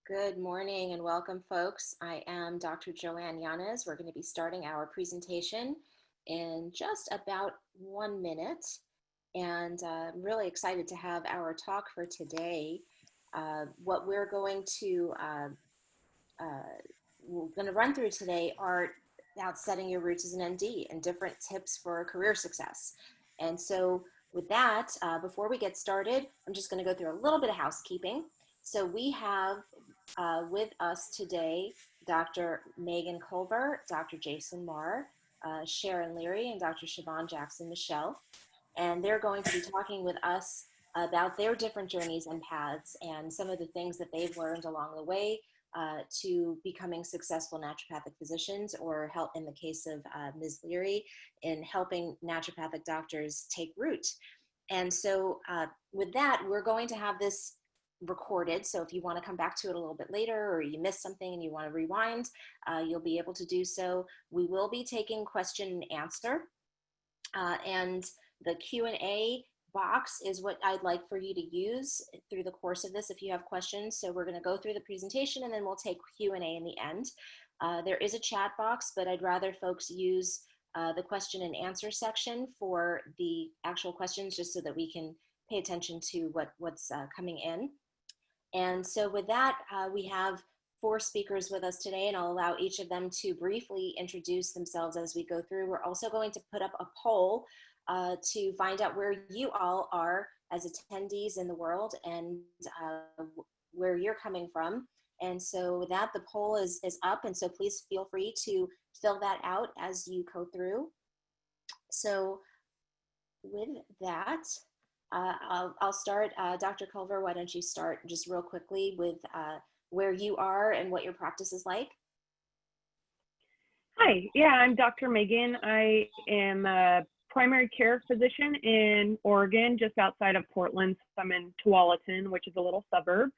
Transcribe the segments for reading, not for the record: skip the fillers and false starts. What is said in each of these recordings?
Good morning and welcome, folks. I am Dr. Joanne Yanez. We're going to be starting our presentation in just about 1 minute. And I'm really excited to have our talk for today. What we're going to run through today are about setting your roots as an ND and different tips for career success. And so with that, before we get started, I'm just going to go through a little bit of housekeeping. So we have with us today, Dr. Maeghan Culver, Dr. Jason Marr, Sharon Leary, and Dr. Shavon Jackson-Michel. And they're going to be talking with us about their different journeys and paths and some of the things that they've learned along the way to becoming successful naturopathic physicians, or help in the case of Ms. Leary in helping naturopathic doctors take root. And so with that, we're going to have this recorded. So if you want to come back to it a little bit later, or you missed something and you want to rewind, you'll be able to do so. We will be taking question and answer. And the Q&A box is what I'd like for you to use through the course of this if you have questions. So we're going to go through the presentation and then we'll take Q&A in the end. There is a chat box, but I'd rather folks use the question and answer section for the actual questions, just so that we can pay attention to what's coming in. And so with that, we have 4 speakers with us today, and I'll allow each of them to briefly introduce themselves as we go through. We're also going to put up a poll to find out where you all are as attendees in the world and where you're coming from. And so with that, the poll is up, and so please feel free to fill that out as you go through. So with that, I'll start. Dr. Culver, why don't you start just real quickly with where you are and what your practice is like? Hi, yeah, I'm Dr. Maeghan. I am a primary care physician in Oregon, just outside of Portland. So I'm in Tualatin, which is a little suburb.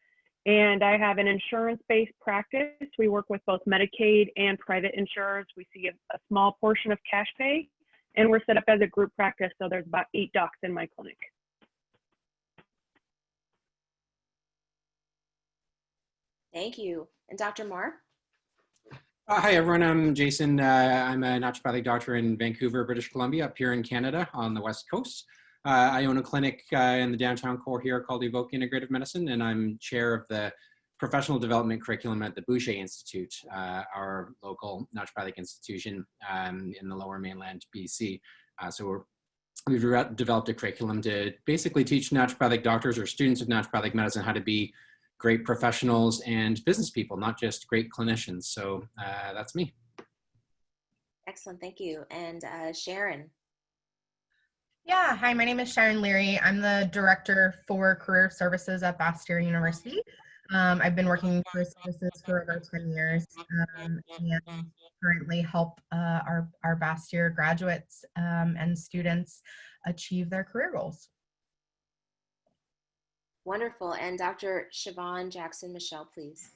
And I have an insurance-based practice. We work with both Medicaid and private insurers. We see a small portion of cash pay, and we're set up as a group practice. So there's about 8 docs in my clinic. Thank you. And Dr. Marr? Hi, everyone. I'm Jason. I'm a naturopathic doctor in Vancouver, British Columbia, up here in Canada on the West Coast. I own a clinic in the downtown core here called Evoke Integrative Medicine, and I'm chair of the professional development curriculum at the Boucher Institute, our local naturopathic institution in the lower mainland BC. So we've developed a curriculum to basically teach naturopathic doctors or students of naturopathic medicine how to be great professionals and business people, not just great clinicians. So that's me. Excellent, thank you. And Sharon? Yeah, hi, my name is Sharon Leary. I'm the Director for Career Services at Bastyr University. I've been working in career services for over 10 years and currently help our Bastyr graduates and students achieve their career goals. Wonderful. And Dr. Shavon Jackson-Michel, please.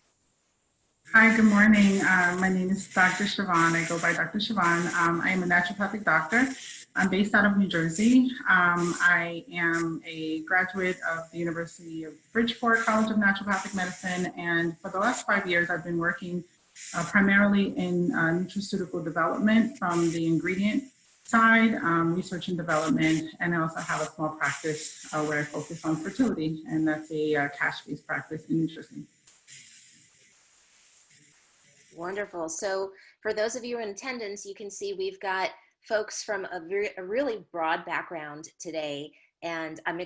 Hi, good morning. My name is Dr. Shavon. I go by Dr. Shavon. I am a naturopathic doctor. I'm based out of New Jersey. I am a graduate of the University of Bridgeport College of Naturopathic Medicine, and for the last 5 years, I've been working primarily in nutraceutical development from the ingredient side, research and development, and I also have a small practice where I focus on fertility, and that's a cash-based practice in nutrition. Wonderful. So for those of you in attendance, you can see we've got folks from a really broad background today, and I'm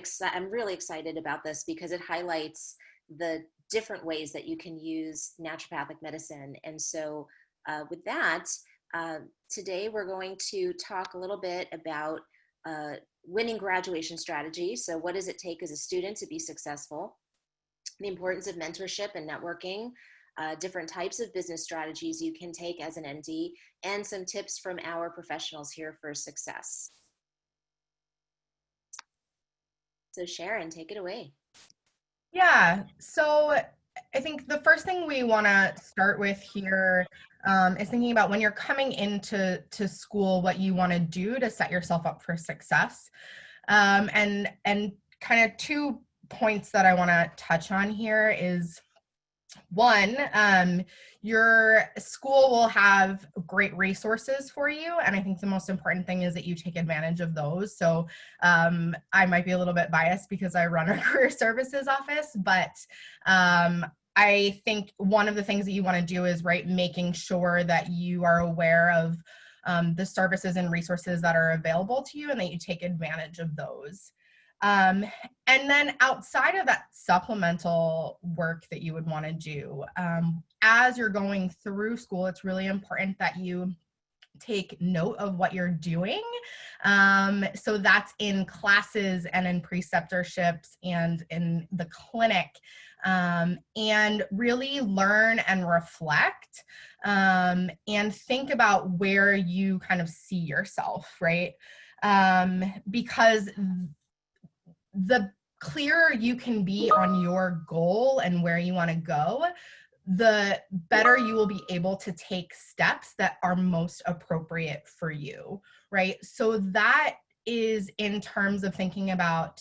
really excited about this because it highlights the different ways that you can use naturopathic medicine. And so with that, today we're going to talk a little bit about winning graduation strategy. So what does it take as a student to be successful? The importance of mentorship and networking, different types of business strategies you can take as an ND, and some tips from our professionals here for success. So Sharon, take it away. Yeah, so I think the first thing we want to start with here is thinking about when you're coming into school, what you want to do to set yourself up for success. And kind of 2 points that I want to touch on here is One, your school will have great resources for you. And I think the most important thing is that you take advantage of those. So I might be a little bit biased because I run our career services office, but I think one of the things that you want to do is, right, making sure that you are aware of the services and resources that are available to you and that you take advantage of those. And then outside of that supplemental work that you would want to do, as you're going through school, it's really important that you take note of what you're doing. So that's in classes and in preceptorships and in the clinic, and really learn and reflect, and think about where you kind of see yourself, right? Because the clearer you can be on your goal and where you want to go, the better you will be able to take steps that are most appropriate for you, right? So that is in terms of thinking about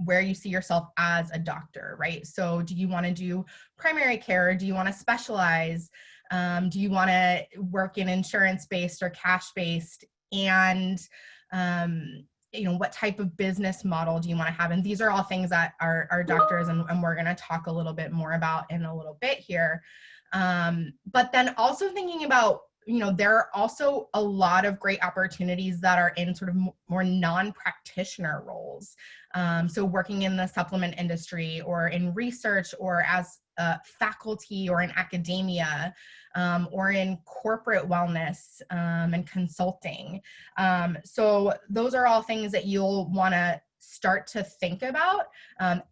where you see yourself as a doctor, right? So do you want to do primary care? Do you want to specialize? Do you want to work in insurance-based or cash-based? And what type of business model do you want to have? And these are all things that our doctors, and we're going to talk a little bit more about in a little bit here. But then also thinking about, there are also a lot of great opportunities that are in sort of more non-practitioner roles. So working in the supplement industry or in research or as faculty or in academia, or in corporate wellness and consulting. So those are all things that you'll want to start to think about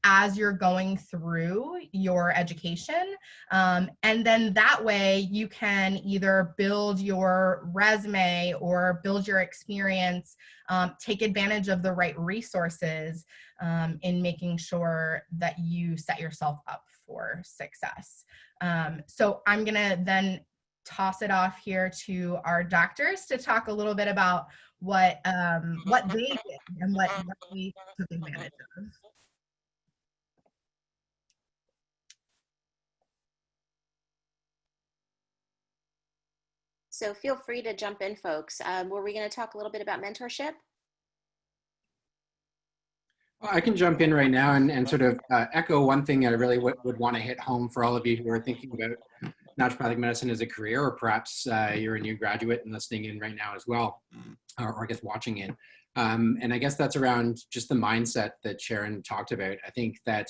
as you're going through your education. And then that way you can either build your resume or build your experience, take advantage of the right resources in making sure that you set yourself up for success. So I'm gonna then toss it off here to our doctors to talk a little bit about what they did and what they took advantage of. So feel free to jump in, folks. Were we going to talk a little bit about mentorship? Well, I can jump in right now and sort of echo one thing I really would want to hit home for all of you who are thinking about naturopathic medicine as a career, or perhaps you're a new graduate and listening in right now as well, or I guess watching it. And I guess that's around just the mindset that Sharon talked about. I think that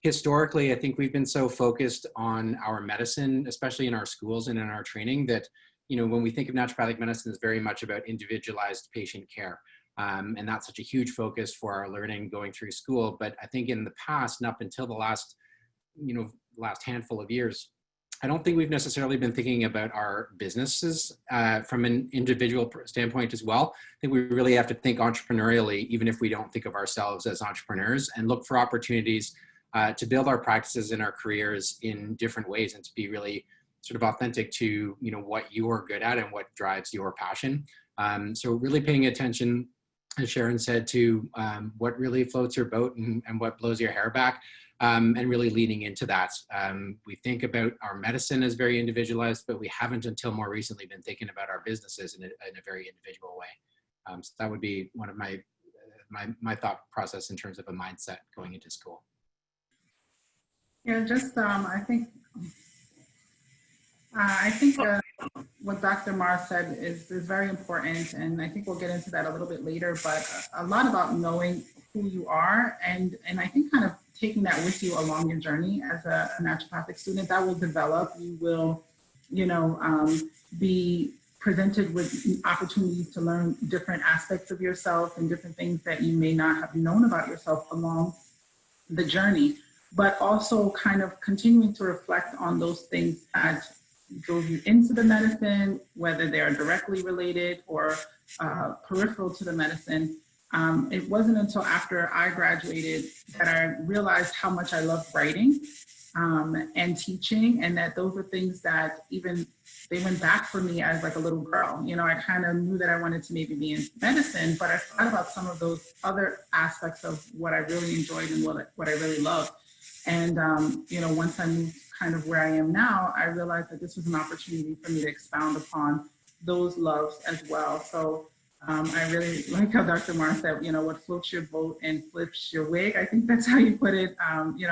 historically, I think we've been so focused on our medicine, especially in our schools and in our training, that when we think of naturopathic medicine, it's very much about individualized patient care. And that's such a huge focus for our learning going through school. But I think in the past, and up until the last handful of years, I don't think we've necessarily been thinking about our businesses from an individual standpoint as well. I think we really have to think entrepreneurially, even if we don't think of ourselves as entrepreneurs, and look for opportunities to build our practices and our careers in different ways, and to be really sort of authentic to what you're good at and what drives your passion. So really paying attention, as Sharon said, to what really floats your boat and what blows your hair back, and really leaning into that. We think about our medicine as very individualized, but we haven't until more recently been thinking about our businesses in a very individual way. So that would be one of my thought process in terms of a mindset going into school. Yeah, just I think what Dr. Marr said is very important, and I think we'll get into that a little bit later, but a lot about knowing who you are, and I think kind of taking that with you along your journey as a naturopathic student. That will develop. You will, be presented with opportunities to learn different aspects of yourself and different things that you may not have known about yourself along the journey, but also kind of continuing to reflect on those things that drove you into the medicine, whether they are directly related or peripheral to the medicine. It wasn't until after I graduated that I realized how much I loved writing and teaching, and that those were things that they went back for me as like a little girl. I kind of knew that I wanted to maybe be in medicine, but I thought about some of those other aspects of what I really enjoyed and what I really loved. And, once I moved kind of where I am now, I realized that this was an opportunity for me to expound upon those loves as well. So I really like how Dr. Marr said, what floats your boat and flips your wig. I think that's how you put it.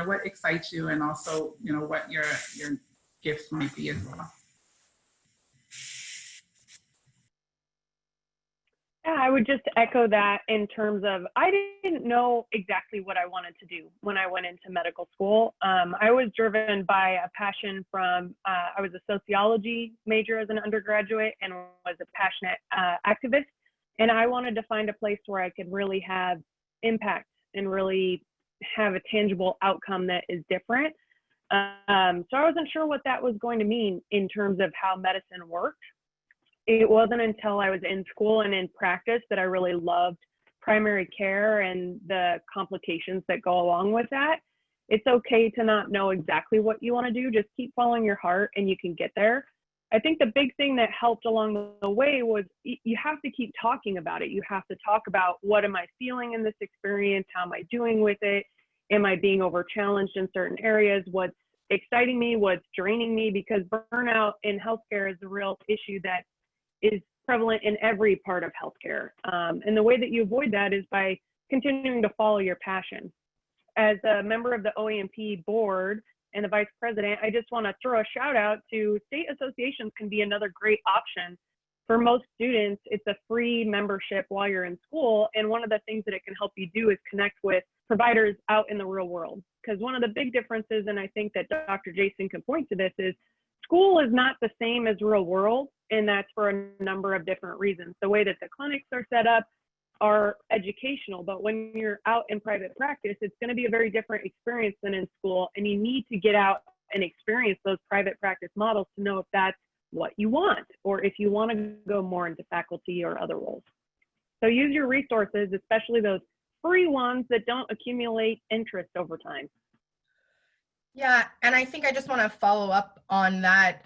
What excites you, and also, what your gifts might be as well. Yeah, I would just echo that in terms of I didn't know exactly what I wanted to do when I went into medical school. I was driven by a passion from, I was a sociology major as an undergraduate and was a passionate activist. And I wanted to find a place where I could really have impact and really have a tangible outcome that is different. So I wasn't sure what that was going to mean in terms of how medicine worked. It wasn't until I was in school and in practice that I really loved primary care and the complications that go along with that. It's okay to not know exactly what you want to do. Just keep following your heart and you can get there. I think the big thing that helped along the way was you have to keep talking about it. You have to talk about, what am I feeling in this experience? How am I doing with it? Am I being over challenged in certain areas? What's exciting me? What's draining me? Because burnout in healthcare is a real issue that is prevalent in every part of healthcare. And the way that you avoid that is by continuing to follow your passion. As a member of the OANP board and the vice president, I just want to throw a shout out to state associations. Can be another great option for most students. It's a free membership while you're in school. And one of the things that it can help you do is connect with providers out in the real world. Because one of the big differences, and I think that Dr. Jason can point to this, is school is not the same as real world. And that's for a number of different reasons. The way that the clinics are set up are educational, but when you're out in private practice, it's going to be a very different experience than in school. And you need to get out and experience those private practice models to know if that's what you want, or if you want to go more into faculty or other roles. So use your resources, especially those free ones that don't accumulate interest over time. Yeah, and I think I just want to follow up on that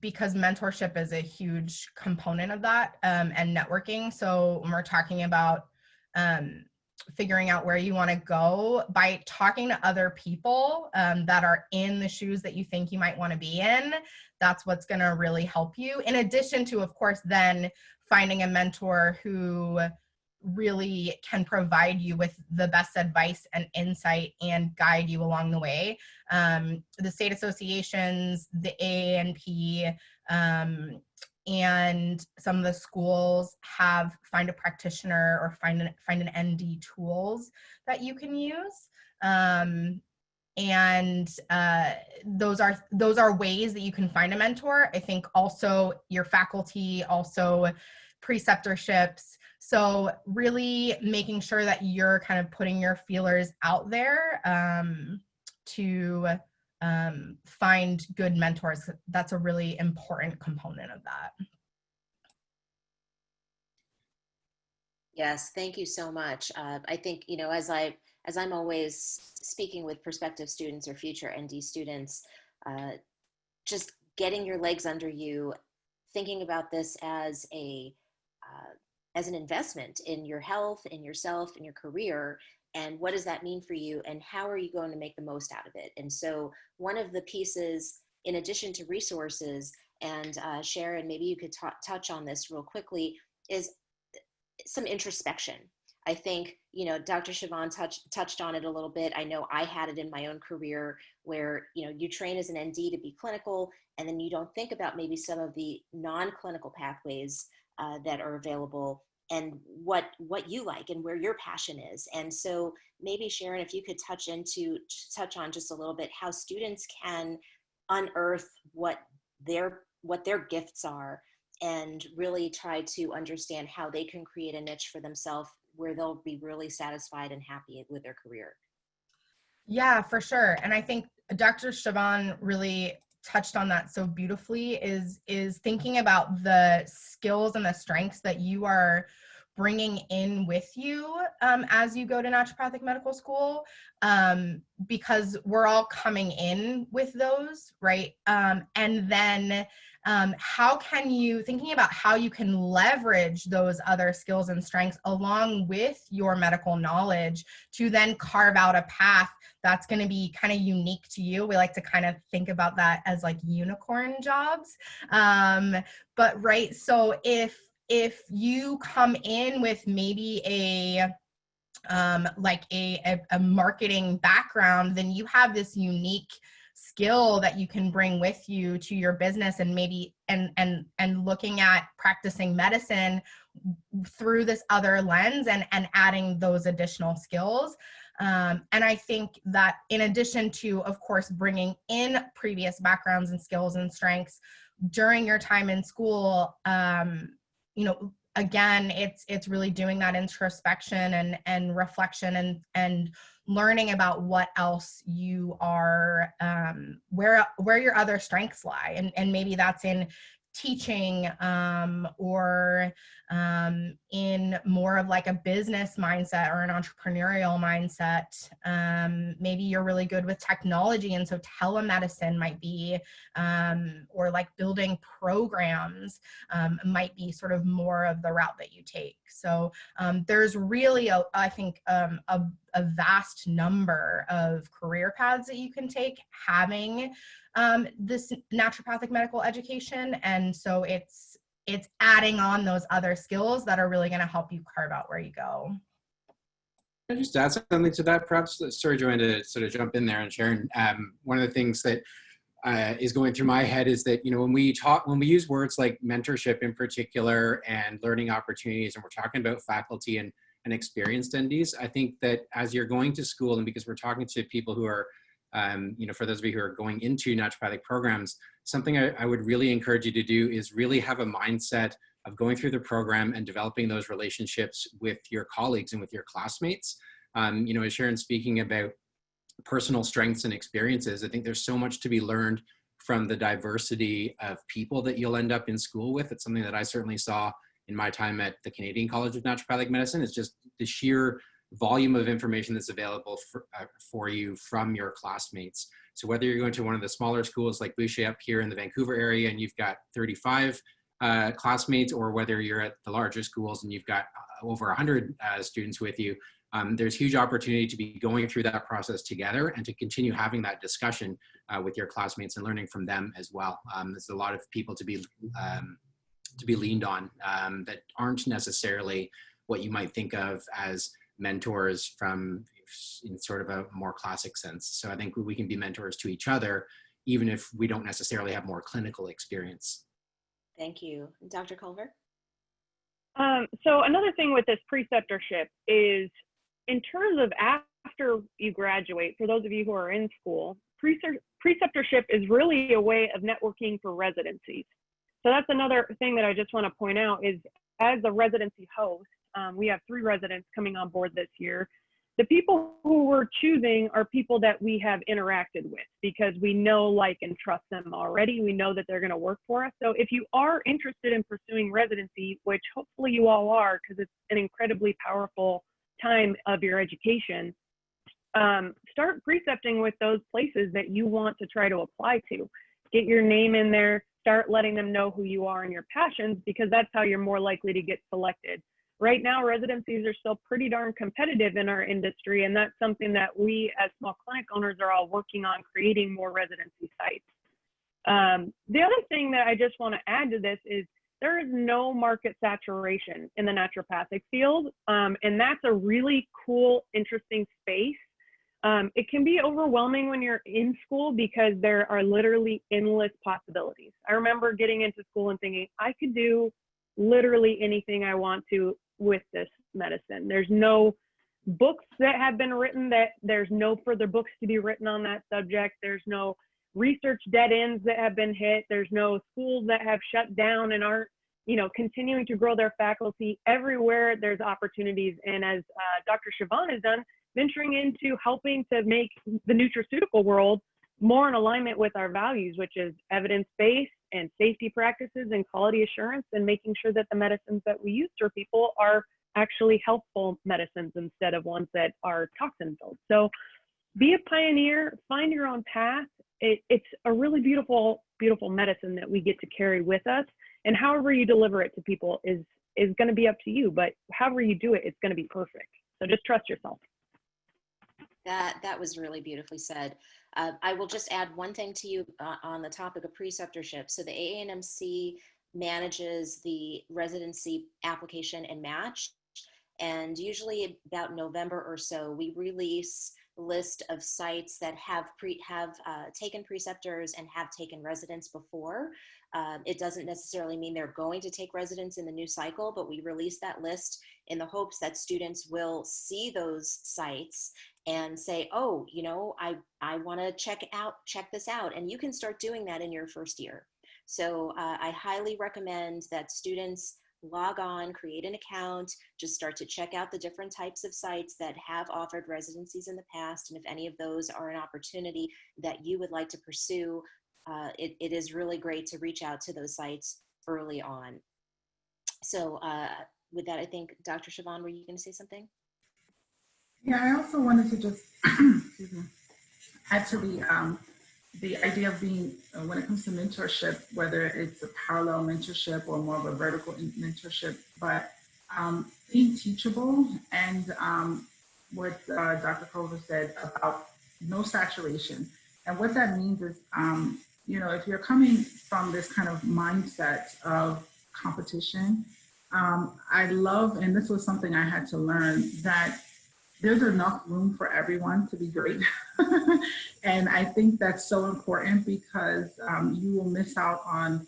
because mentorship is a huge component of that and networking. So when we're talking about figuring out where you want to go, by talking to other people that are in the shoes that you think you might want to be in, that's what's going to really help you. In addition to, of course, then finding a mentor who really can provide you with the best advice and insight and guide you along the way. The state associations, the AANP, and some of the schools have find a practitioner or find an ND tools that you can use. And those are ways that you can find a mentor. I think also your faculty, also preceptorships. So really making sure that you're kind of putting your feelers out there to find good mentors. That's a really important component of that. Yes, thank you so much. I think, as I'm always speaking with prospective students or future ND students, just getting your legs under you, thinking about this as an investment in your health, in yourself, in your career, and what does that mean for you, and how are you going to make the most out of it? And so one of the pieces, in addition to resources, and Sharon, maybe you could touch on this real quickly, is some introspection. I think, Dr. Shavon touched on it a little bit. I know I had it in my own career where, you train as an ND to be clinical, and then you don't think about maybe some of the non-clinical pathways that are available and what you like and where your passion is. And so maybe Sharon, if you could touch on just a little bit how students can unearth what their gifts are and really try to understand how they can create a niche for themselves where they'll be really satisfied and happy with their career. Yeah, for sure. And I think Dr. Shavon really touched on that so beautifully, is thinking about the skills and the strengths that you are bringing in with you as you go to naturopathic medical school, because we're all coming in with those, right? And then thinking about how you can leverage those other skills and strengths along with your medical knowledge to then carve out a path that's going to be kind of unique to you. We like to kind of think about that as like unicorn jobs. But right, so if you come in with maybe a marketing background, then you have this unique skill that you can bring with you to your business, and maybe and looking at practicing medicine through this other lens and adding those additional skills. And I think that in addition to, of course, bringing in previous backgrounds and skills and strengths during your time in school, again, it's really doing that introspection and reflection and learning about what else you are, where your other strengths lie. And maybe that's in teaching, or in more of like a business mindset or an entrepreneurial mindset. Maybe you're really good with technology, and so telemedicine might be, or like building programs might be sort of more of the route that you take. So there's really, I think, a vast number of career paths that you can take having this naturopathic medical education. And so it's adding on those other skills that are really going to help you carve out where you go. Can I just add something to that? Perhaps, sorry, Joanne, to sort of jump in there and Sharon. One of the things that is going through my head is that, when we use words like mentorship in particular and learning opportunities, and we're talking about faculty and experienced NDs, I think that as you're going to school, and because we're talking to people who are, for those of you who are going into naturopathic programs, something I would really encourage you to do is really have a mindset of going through the program and developing those relationships with your colleagues and with your classmates. As Sharon's speaking about personal strengths and experiences, I think there's so much to be learned from the diversity of people that you'll end up in school with. It's something that I certainly saw in my time at the Canadian College of Naturopathic Medicine. It's just the sheer volume of information that's available for you from your classmates. So whether you're going to one of the smaller schools like Boucher up here in the Vancouver area and you've got 35 classmates, or whether you're at the larger schools and you've got over 100 students with you, there's huge opportunity to be going through that process together and to continue having that discussion with your classmates and learning from them as well. There's a lot of people to be leaned on that aren't necessarily what you might think of as mentors in sort of a more classic sense. So I think we can be mentors to each other, even if we don't necessarily have more clinical experience. Thank you. Dr. Culver? So another thing with this preceptorship is, in terms of after you graduate, for those of you who are in school, preceptorship is really a way of networking for residencies. So that's another thing that I just want to point out is, as a residency host, we have 3 residents coming on board this year. The people who we're choosing are people that we have interacted with because we know, like, and trust them already. We know that they're going to work for us. So if you are interested in pursuing residency, which hopefully you all are, because it's an incredibly powerful time of your education, start precepting with those places that you want to try to apply to. Get your name in there, start letting them know who you are and your passions, because that's how you're more likely to get selected. Right now, residencies are still pretty darn competitive in our industry, and that's something that we as small clinic owners are all working on, creating more residency sites. The other thing that I just want to add to this is there is no market saturation in the naturopathic field, and that's a really cool, interesting space. It can be overwhelming when you're in school because there are literally endless possibilities. I remember getting into school and thinking, I could do literally anything I want to with this medicine. There's no books that have been written, that there's no further books to be written on that subject. There's no research dead ends that have been hit. There's no schools that have shut down and aren't, continuing to grow their faculty. Everywhere there's opportunities. And as Dr. Shavon has done, venturing into helping to make the nutraceutical world more in alignment with our values, which is evidence-based and safety practices and quality assurance, and making sure that the medicines that we use for people are actually healthful medicines instead of ones that are toxin-filled. So be a pioneer, find your own path, it's a really beautiful, beautiful medicine that we get to carry with us. And however you deliver it to people is going to be up to you. But however you do it, it's going to be perfect. So just trust yourself. That was really beautifully said. I will just add one thing to you on the topic of preceptorship. So the AANMC manages the residency application and match. And usually about November or so, we release a list of sites that have taken preceptors and have taken residents before. It doesn't necessarily mean they're going to take residents in the new cycle, but we release that list in the hopes that students will see those sites and say, oh, you know, I want to check this out. And you can start doing that in your first year. So I highly recommend that students log on, create an account, just start to check out the different types of sites that have offered residencies in the past. And if any of those are an opportunity that you would like to pursue, it is really great to reach out to those sites early on. So with that, I think, Dr. Shavon, were you going to say something? Yeah, I also wanted to just add to the idea of being, when it comes to mentorship, whether it's a parallel mentorship or more of a vertical mentorship, but being teachable, and what Dr. Culver said about no saturation. And what that means is, you know, if you're coming from this kind of mindset of competition, I love, and this was something I had to learn, that there's enough room for everyone to be great. And I think that's so important, because you will miss out on,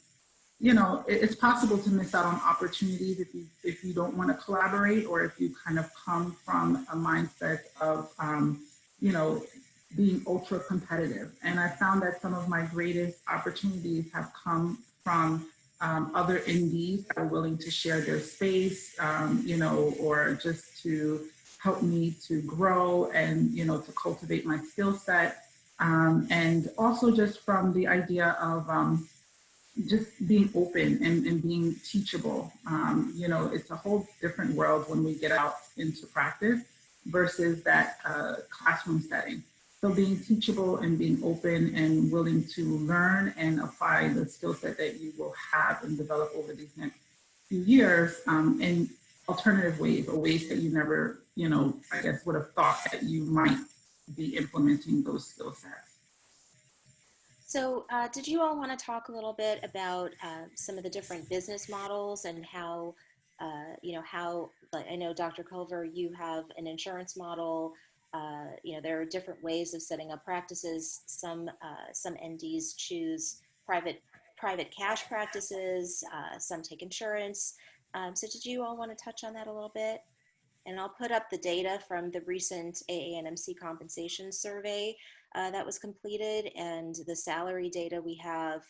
you know, it's possible to miss out on opportunities if you don't want to collaborate, or if you kind of come from a mindset of, you know, being ultra competitive. And I found that some of my greatest opportunities have come from other NDs that are willing to share their space, you know, or just to help me to grow and, you know, to cultivate my skill set. And also just from the idea of just being open and being teachable. You know, it's a whole different world when we get out into practice versus that classroom setting. So being teachable and being open and willing to learn and apply the skill set that you will have and develop over these next few years in alternative ways, or ways that you never, you know, I guess would have thought that you might be implementing those skill sets. So did you all want to talk a little bit about some of the different business models and how, you know, how, like, I know Dr. Culver, you have an insurance model. You know, there are different ways of setting up practices. Some NDs choose private cash practices. Some take insurance. So did you all want to touch on that a little bit? And I'll put up the data from the recent AANMC compensation survey that was completed, and the salary data we have.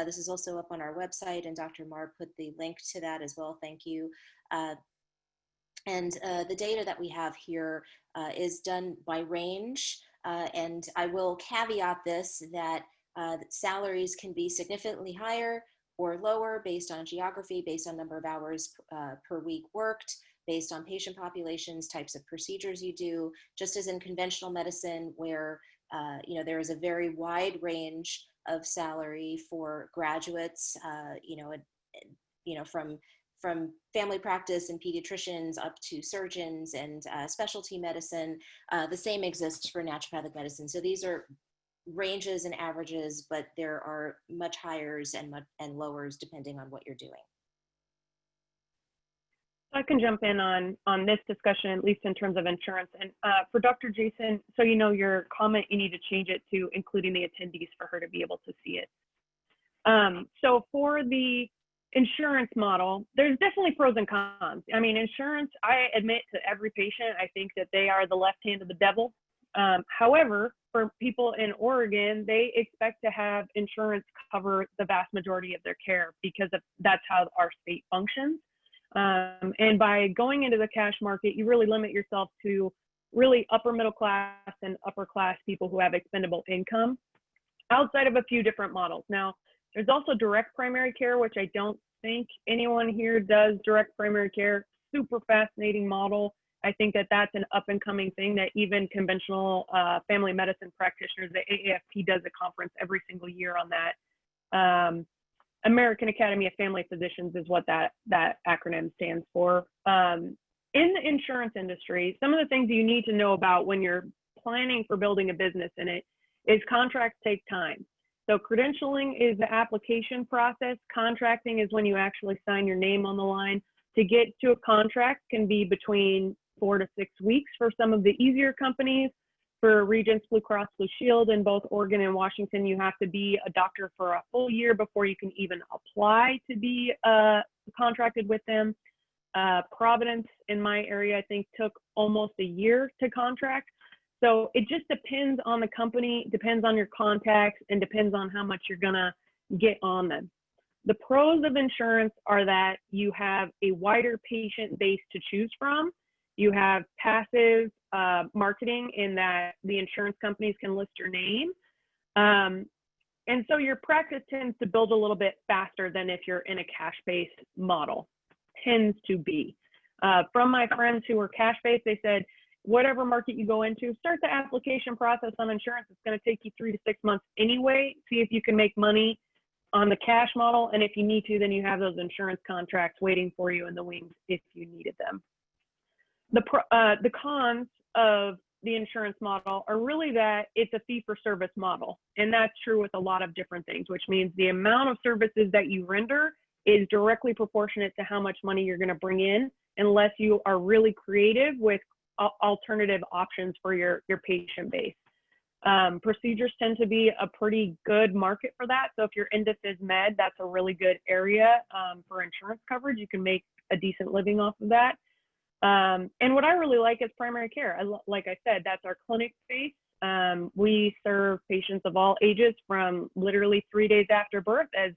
This is also up on our website, and Dr. Marr put the link to that as well. Thank you. And the data that we have here is done by range. And I will caveat this, that salaries can be significantly higher or lower based on geography, based on number of hours per week worked, based on patient populations, types of procedures you do, just as in conventional medicine, where you know, there is a very wide range of salary for graduates, you know, from family practice and pediatricians up to surgeons and specialty medicine. The same exists for naturopathic medicine. So these are ranges and averages, but there are much highers and lowers depending on what you're doing. I can jump in on this discussion, at least in terms of insurance. And for Dr. Jason, so you know, your comment, you need to change it to including the attendees for her to be able to see it. So for the insurance model, there's definitely pros and cons. I mean, insurance, I admit to every patient, I think that they are the left hand of the devil. However, for people in Oregon, they expect to have insurance cover the vast majority of their care, because that's how our state functions. And by going into the cash market, you really limit yourself to really upper middle class and upper class people who have expendable income, outside of a few different models. Now, there's also direct primary care, which I don't think anyone here does direct primary care. Super fascinating model. I think that that's an up and coming thing that even conventional family medicine practitioners, the AAFP does a conference every single year on that. American Academy of Family Physicians is what that acronym stands for. In the insurance industry, some of the things you need to know about when you're planning for building a business in it is contracts take time. So credentialing is the application process. Contracting is when you actually sign your name on the line. To get to a contract can be between 4 to 6 weeks for some of the easier companies. For Regents, Blue Cross Blue Shield in both Oregon and Washington, you have to be a doctor for a full year before you can even apply to be contracted with them. Providence in my area, I think, took almost a year to contract. So it just depends on the company, depends on your contacts, and depends on how much you're gonna get on them. The pros of insurance are that you have a wider patient base to choose from. You have passive marketing in that the insurance companies can list your name. And so your practice tends to build a little bit faster than if you're in a cash-based model, tends to be. From my friends who were cash-based, they said, whatever market you go into, start the application process on insurance. It's going to take you 3 to 6 months anyway. See if you can make money on the cash model. And if you need to, then you have those insurance contracts waiting for you in the wings if you needed them. The cons of the insurance model are really that it's a fee-for-service model. And that's true with a lot of different things, which means the amount of services that you render is directly proportionate to how much money you're going to bring in, unless you are really creative with alternative options for your patient base. Procedures tend to be a pretty good market for that. So if you're into phys med, that's a really good area for insurance coverage. You can make a decent living off of that. And what I really like is primary care. Like I said, that's our clinic space. We serve patients of all ages from literally 3 days after birth as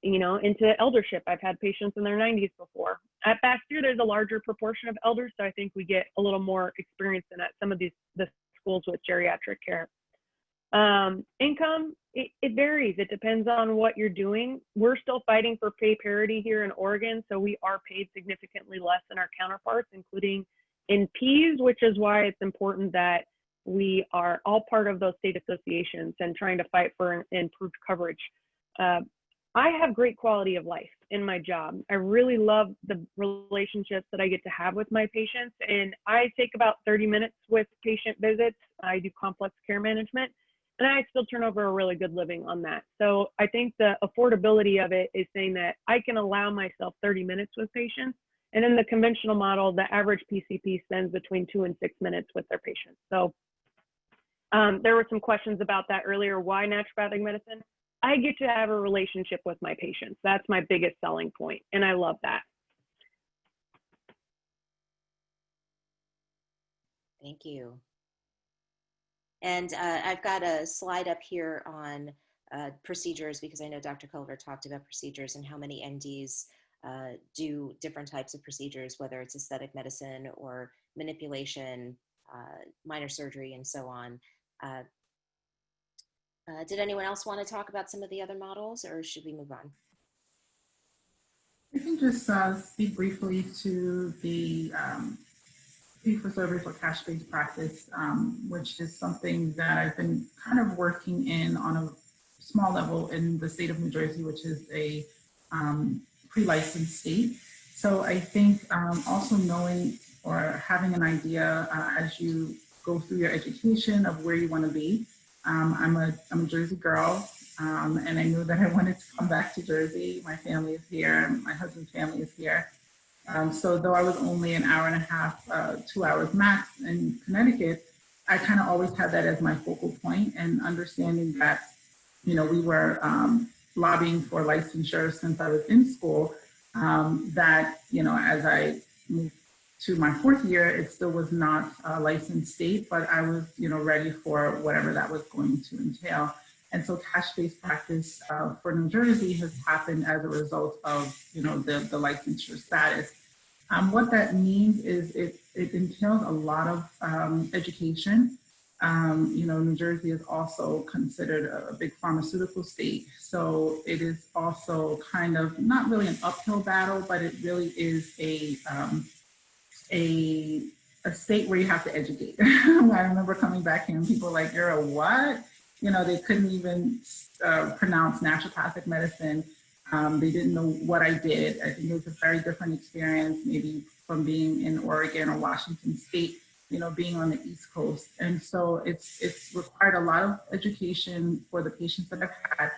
into eldership. I've had patients in their 90s before. At Bastyr, there's a larger proportion of elders, so I think we get a little more experience than at some of the schools with geriatric care. Income, it varies. It depends on what you're doing. We're still fighting for pay parity here in Oregon, so we are paid significantly less than our counterparts, including NPs, which is why it's important that we are all part of those state associations and trying to fight for improved coverage. I have great quality of life in my job. I really love the relationships that I get to have with my patients, and I take about 30 minutes with patient visits. I do complex care management, and I still turn over a really good living on that. So I think the affordability of it is saying that I can allow myself 30 minutes with patients, and in the conventional model, the average PCP spends between 2 and 6 minutes with their patients. So there were some questions about that earlier. Why naturopathic medicine? I get to have a relationship with my patients. That's my biggest selling point, and I love that. Thank you. And I've got a slide up here on procedures, because I know Dr. Culver talked about procedures and how many MDs do different types of procedures, whether it's aesthetic medicine or manipulation, minor surgery, and so on. Did anyone else want to talk about some of the other models, or should we move on? I can just speak briefly to the fee-for-service or cash-based practice, which is something that I've been kind of working in on a small level in the state of New Jersey, which is a pre-licensed state. So I think also knowing or having an idea as you go through your education of where you want to be. I'm a Jersey girl, and I knew that I wanted to come back to Jersey. My family is here, my husband's family is here. So though I was only an hour and a half, 2 hours max in Connecticut, I kind of always had that as my focal point, and understanding that, we were lobbying for licensure since I was in school, that, as I moved to my 4th year, it still was not a licensed state, but I was, ready for whatever that was going to entail. And so cash-based practice for New Jersey has happened as a result of, the licensure status. What that means is it entails a lot of education. New Jersey is also considered a big pharmaceutical state. So it is also kind of not really an uphill battle, but it really is a a state where you have to educate. I remember coming back here and people were like, you're a what? You know, they couldn't even pronounce naturopathic medicine. They didn't know what I did. I think it was a very different experience, maybe from being in Oregon or Washington State, you know, being on the East Coast. And so it's required a lot of education for the patients that I've had.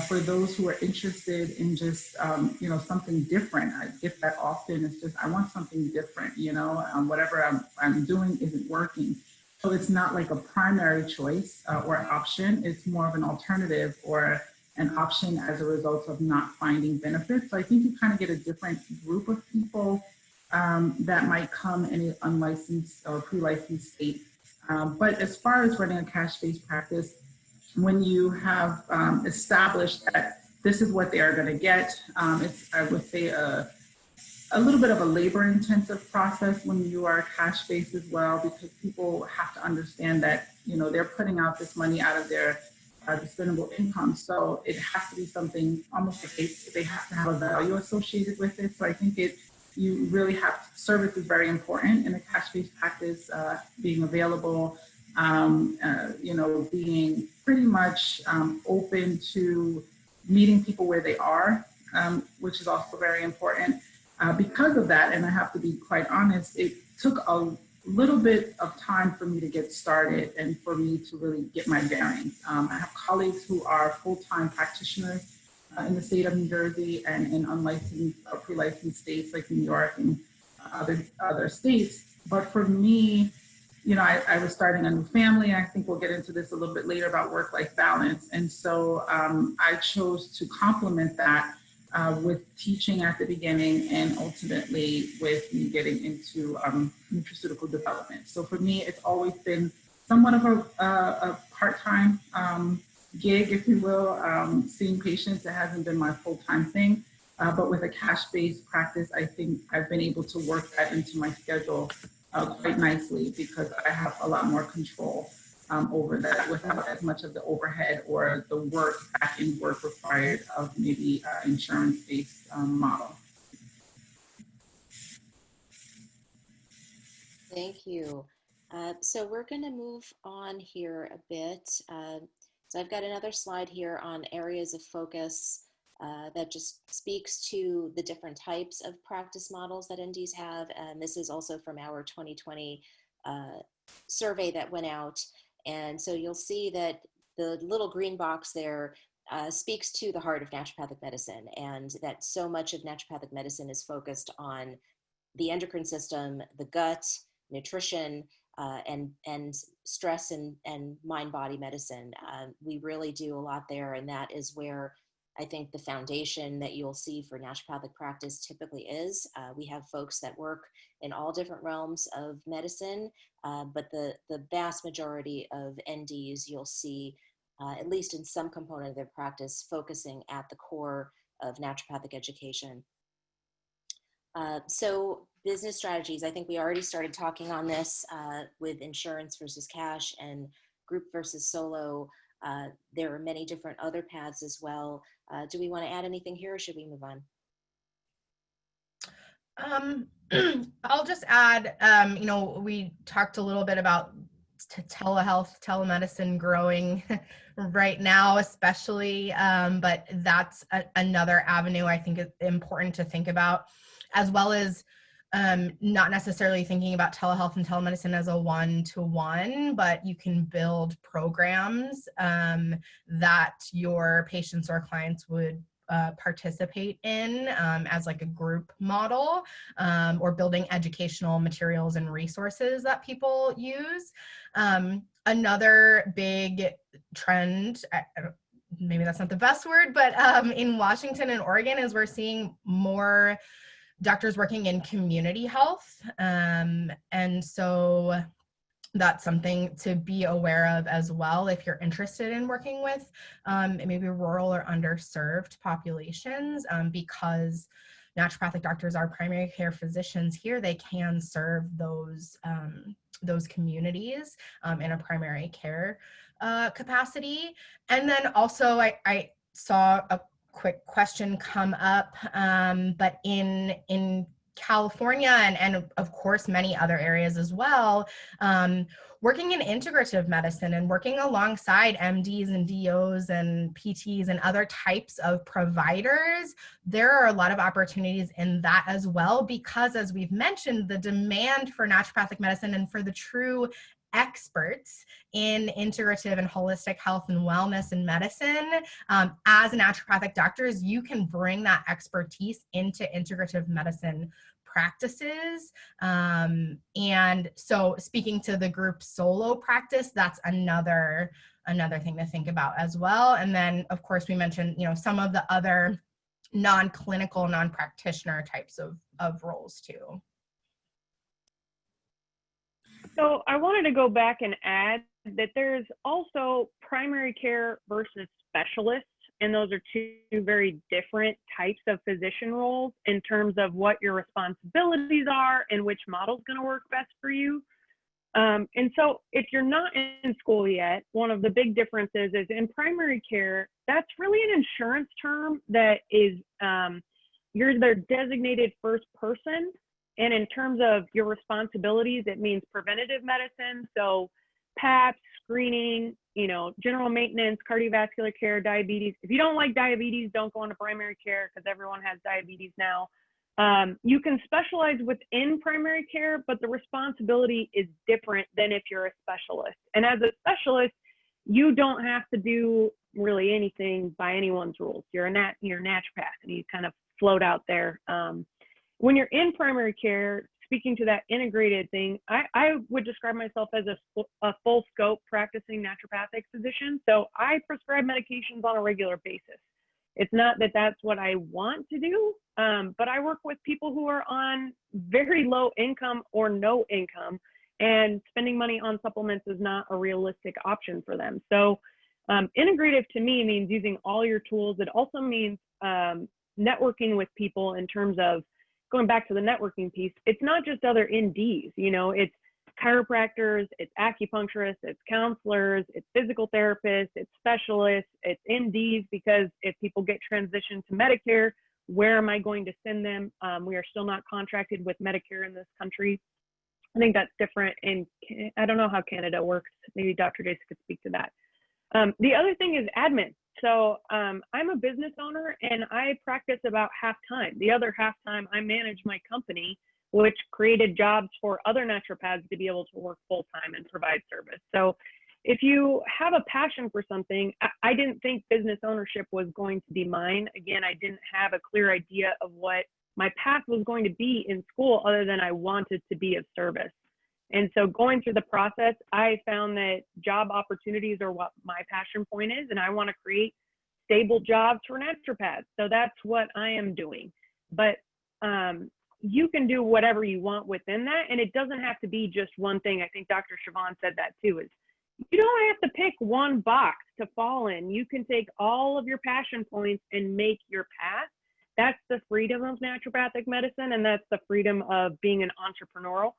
For those who are interested in just, you know, something different. I get that often. It's just, I want something different, you know, whatever I'm doing isn't working. So it's not like a primary choice or option. It's more of an alternative or an option as a result of not finding benefits. So I think you kind of get a different group of people that might come in an unlicensed or pre-licensed state. But as far as running a cash-based practice, when you have established that this is what they are going to get, it's, I would say, a little bit of a labor-intensive process when you are cash-based as well, because people have to understand that, you know, they're putting out this money out of their disponible income. So it has to be something almost like they have to have a value associated with it. So I think you really have, service is very important in a cash-based practice, being available, you know, being pretty much open to meeting people where they are, which is also very important. Because of that, and I have to be quite honest, it took a little bit of time for me to get started and for me to really get my bearings. I have colleagues who are full-time practitioners in the state of New Jersey and in unlicensed or pre-licensed states like New York and other states. But for me, you know, I was starting a new family. I think we'll get into this a little bit later about work-life balance. And so I chose to complement that with teaching at the beginning and ultimately with me getting into nutraceutical development. So for me, it's always been somewhat of a part-time gig, if you will, seeing patients. It hasn't been my full-time thing, but with a cash-based practice, I think I've been able to work that into my schedule quite nicely because I have a lot more control over that without as much of the overhead or the back-end work required of maybe insurance-based model. Thank you. So we're going to move on here a bit. So I've got another slide here on areas of focus that just speaks to the different types of practice models that NDs have. And this is also from our 2020 survey that went out. And so you'll see that the little green box there speaks to the heart of naturopathic medicine, and that so much of naturopathic medicine is focused on the endocrine system, the gut, nutrition, and stress and mind-body medicine. We really do a lot there, and that is where I think the foundation that you'll see for naturopathic practice typically is. We have folks that work in all different realms of medicine, but the vast majority of NDs you'll see, at least in some component of their practice, focusing at the core of naturopathic education. So business strategies, I think we already started talking on this with insurance versus cash and group versus solo. There are many different other paths as well. Do we want to add anything here, or should we move on? I'll just add, you know, we talked a little bit about telehealth, telemedicine growing right now, especially, but that's another avenue I think is important to think about, as well as not necessarily thinking about telehealth and telemedicine as a one-to-one, but you can build programs that your patients or clients would participate in as like a group model, or building educational materials and resources that people use. Another big trend, maybe that's not the best word, but in Washington and Oregon is we're seeing more doctors working in community health. And so that's something to be aware of as well if you're interested in working with maybe rural or underserved populations, because naturopathic doctors are primary care physicians here. They can serve those communities in a primary care capacity. And then also I saw a quick question come up, but in California and of course many other areas as well, working in integrative medicine and working alongside MDs and DOs and PTs and other types of providers, there are a lot of opportunities in that as well, because as we've mentioned, the demand for naturopathic medicine and for the true experts in integrative and holistic health and wellness and medicine, as naturopathic doctors, you can bring that expertise into integrative medicine practices. And so speaking to the group solo practice, that's another thing to think about as well. And then of course we mentioned, you know, some of the other non-clinical, non-practitioner types of roles too. So I wanted to go back and add that there's also primary care versus specialists, and those are two very different types of physician roles in terms of what your responsibilities are and which model is going to work best for you. And so if you're not in school yet, one of the big differences is in primary care, that's really an insurance term that is, you're their designated first person. And in terms of your responsibilities, it means preventative medicine. So PAP, screening, you know, general maintenance, cardiovascular care, diabetes. If you don't like diabetes, don't go into primary care because everyone has diabetes now. You can specialize within primary care, but the responsibility is different than if you're a specialist. And as a specialist, you don't have to do really anything by anyone's rules. You're a naturopath and you kind of float out there. When you're in primary care, speaking to that integrated thing, I would describe myself as a full scope practicing naturopathic physician. So I prescribe medications on a regular basis. It's not that that's what I want to do, but I work with people who are on very low income or no income, and spending money on supplements is not a realistic option for them. So integrative to me means using all your tools. It also means networking with people in terms of going back to the networking piece. It's not just other NDs, you know, it's chiropractors, it's acupuncturists, it's counselors, it's physical therapists, it's specialists, it's MDs, because if people get transitioned to Medicare, where am I going to send them? We are still not contracted with Medicare in this country. I think that's different I don't know how Canada works. Maybe Dr. Jason could speak to that. The other thing is admin. So I'm a business owner and I practice about half time. The other half time I manage my company, which created jobs for other naturopaths to be able to work full time and provide service. So if you have a passion for something, I didn't think business ownership was going to be mine. Again, I didn't have a clear idea of what my path was going to be in school other than I wanted to be of service. And so going through the process, I found that job opportunities are what my passion point is, and I want to create stable jobs for naturopaths. So that's what I am doing. But you can do whatever you want within that, and it doesn't have to be just one thing. I think Dr. Shavon said that too, is you don't have to pick one box to fall in. You can take all of your passion points and make your path. That's the freedom of naturopathic medicine, and that's the freedom of being an entrepreneurial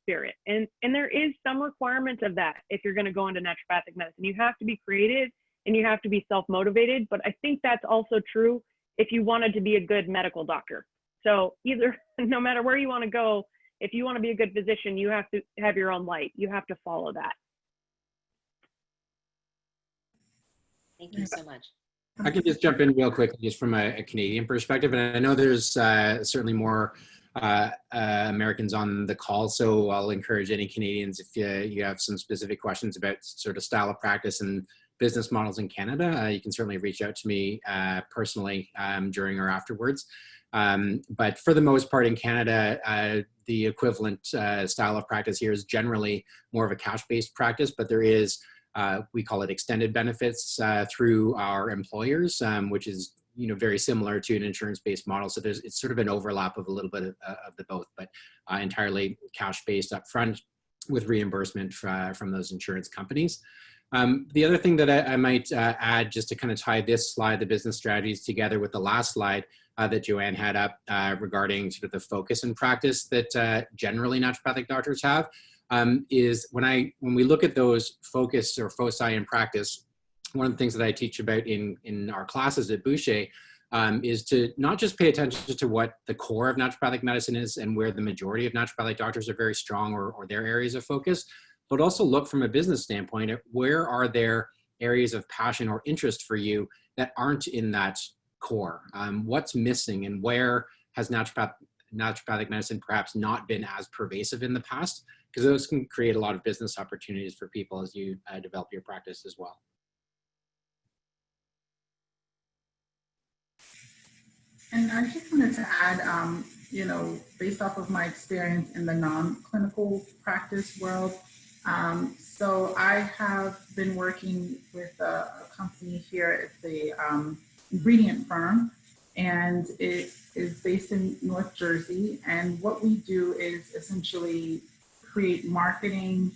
spirit. And there is some requirement of that if you're going to go into naturopathic medicine. You have to be creative and you have to be self-motivated, but I think that's also true if you wanted to be a good medical doctor. So either, no matter where you want to go, if you want to be a good physician, you have to have your own light. You have to follow that. Thank you so much. I can just jump in real quickly, just from a Canadian perspective. And I know there's certainly more Americans on the call, so I'll encourage any Canadians, if you have some specific questions about sort of style of practice and business models in Canada, you can certainly reach out to me personally during or afterwards. But for the most part in Canada, the equivalent style of practice here is generally more of a cash-based practice, but there is, we call it extended benefits through our employers, which is very similar to an insurance-based model. So it's sort of an overlap of a little bit of the both, but entirely cash-based up front with reimbursement from those insurance companies. The other thing that I might add, just to kind of tie this slide, the business strategies, together with the last slide that Joanne had up regarding sort of the focus in practice that generally naturopathic doctors have, is when we look at those focus or foci in practice, one of the things that I teach about in our classes at Boucher is to not just pay attention to what the core of naturopathic medicine is and where the majority of naturopathic doctors are very strong or their areas of focus, but also look from a business standpoint at where are there areas of passion or interest for you that aren't in that core. What's missing and where has naturopathic medicine perhaps not been as pervasive in the past? Because those can create a lot of business opportunities for people as you develop your practice as well. And I just wanted to add, based off of my experience in the non-clinical practice world, so I have been working with a company here. It's a ingredient firm, and it is based in North Jersey. And what we do is essentially create marketing,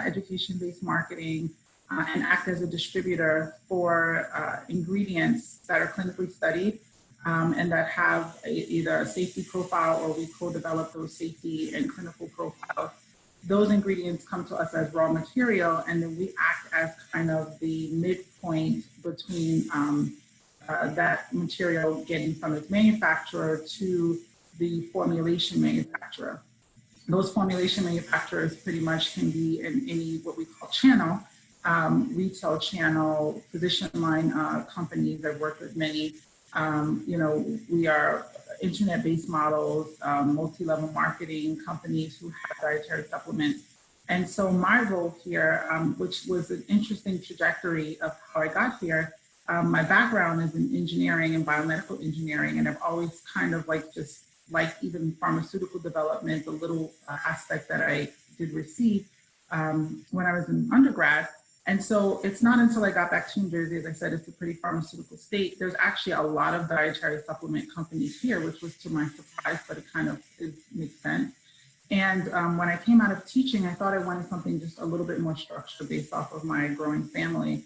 education-based marketing, and act as a distributor for ingredients that are clinically studied and that have either a safety profile or we co-develop those safety and clinical profiles. Those ingredients come to us as raw material, and then we act as kind of the midpoint between that material getting from its manufacturer to the formulation manufacturer. Those formulation manufacturers pretty much can be in any what we call channel, retail channel, physician line companies. I've worked with many. We are internet-based models, multi-level marketing companies who have dietary supplements. And so my role here, which was an interesting trajectory of how I got here, my background is in engineering and biomedical engineering, and I've always kind of just even pharmaceutical development, the little aspect that I did receive when I was in undergrad. And so it's not until I got back to New Jersey, as I said, it's a pretty pharmaceutical state. There's actually a lot of dietary supplement companies here, which was to my surprise, but it kind of makes sense. And when I came out of teaching, I thought I wanted something just a little bit more structured based off of my growing family.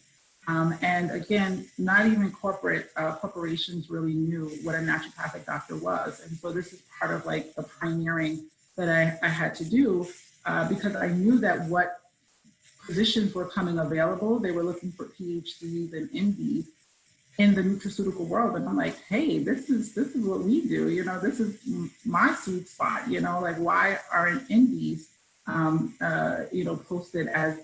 And again, not even corporations really knew what a naturopathic doctor was. And so this is part of the pioneering that I had to do because I knew that what positions were coming available, they were looking for PhDs and MDs in the nutraceutical world. And I'm like, hey, this is what we do. This is my sweet spot. Why aren't MDs, posted as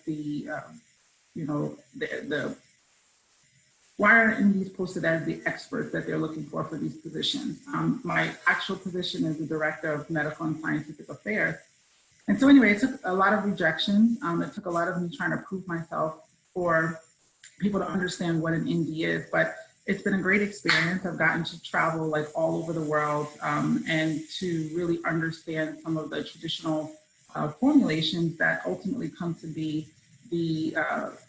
why aren't MDs posted as the experts that they're looking for these positions? My actual position is the Director of Medical and Scientific Affairs. And so anyway, it took a lot of rejections. It took a lot of me trying to prove myself for people to understand what an MD is. But it's been a great experience. I've gotten to travel all over the world and to really understand some of the traditional formulations that ultimately come to be the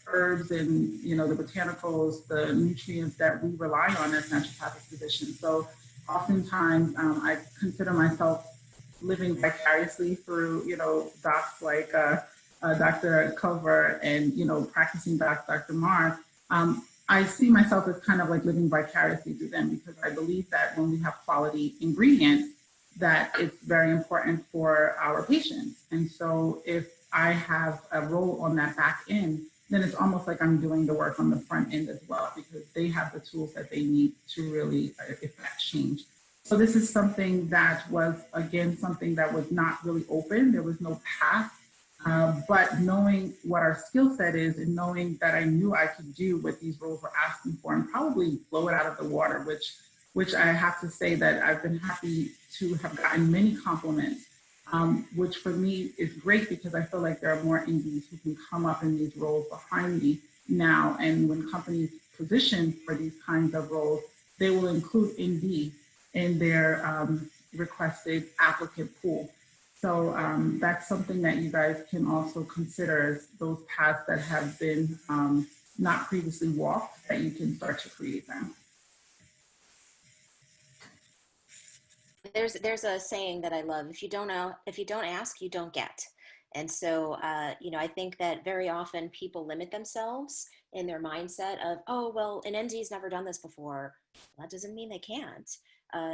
herbs and the botanicals, the nutrients that we rely on as naturopathic physicians. So oftentimes I consider myself living vicariously through docs like Dr. Culver and practicing docs Dr. Marr. I see myself as kind of living vicariously through them because I believe that when we have quality ingredients, that it's very important for our patients. And so if I have a role on that back end, then it's almost like I'm doing the work on the front end as well because they have the tools that they need to really effect change. So this is something that was, again, something that was not really open. There was no path, but knowing what our skill set is and knowing that I knew I could do what these roles were asking for and probably blow it out of the water, which I have to say that I've been happy to have gotten many compliments, which for me is great because I feel like there are more MDs who can come up in these roles behind me now. And when companies position for these kinds of roles, they will include MD in their requested applicant pool. So that's something that you guys can also consider as those paths that have been not previously walked, that you can start to create them. There's a saying that I love: if you don't ask, you don't get. And so, I think that very often people limit themselves in their mindset of, oh, well, an ND's never done this before. That doesn't mean they can't.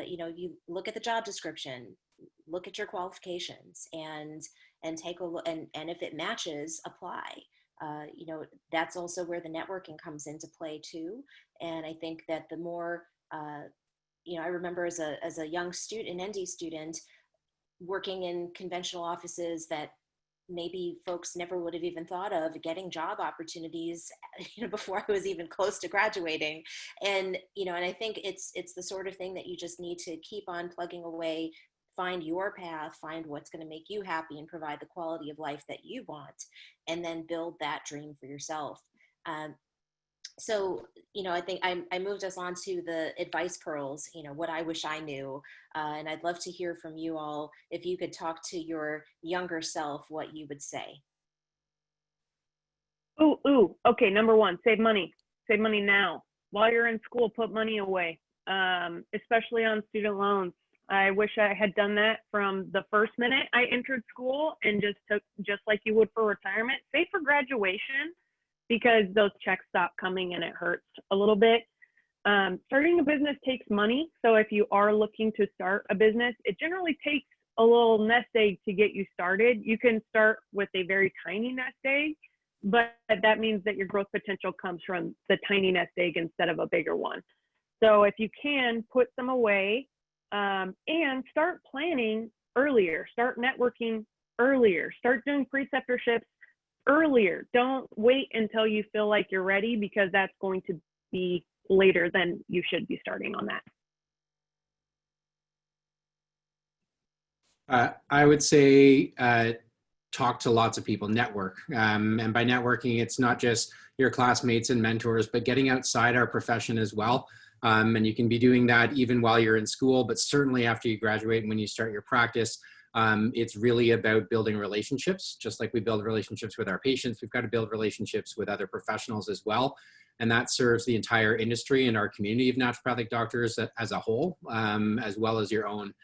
You look at the job description, look at your qualifications, and take a look, and if it matches, apply. That's also where the networking comes into play too. And I think that the more I remember as a young student, an ND student, working in conventional offices that maybe folks never would have even thought of, getting job opportunities, before I was even close to graduating. And, and I think it's the sort of thing that you just need to keep on plugging away, find your path, find what's going to make you happy and provide the quality of life that you want, and then build that dream for yourself. So, I think I moved us on to the advice pearls, what I wish I knew. And I'd love to hear from you all. If you could talk to your younger self, what you would say. Ooh. Okay. Number one, save money. Save money now. While you're in school, put money away, especially on student loans. I wish I had done that from the first minute I entered school, and just like you would for retirement, save for graduation, because those checks stop coming and it hurts a little bit. Starting a business takes money. So if you are looking to start a business, it generally takes a little nest egg to get you started. You can start with a very tiny nest egg, but that means that your growth potential comes from the tiny nest egg instead of a bigger one. So if you can, put some away, and start planning earlier, start networking earlier, start doing preceptorships earlier. Don't wait until you feel like you're ready, because that's going to be later than you should be starting on that. I would say talk to lots of people, network. And by networking, it's not just your classmates and mentors, but getting outside our profession as well. And you can be doing that even while you're in school, but certainly after you graduate and when you start your practice. It's really about building relationships. Just like we build relationships with our patients, we've got to build relationships with other professionals as well. And that serves the entire industry and our community of naturopathic doctors as a whole, as well as your own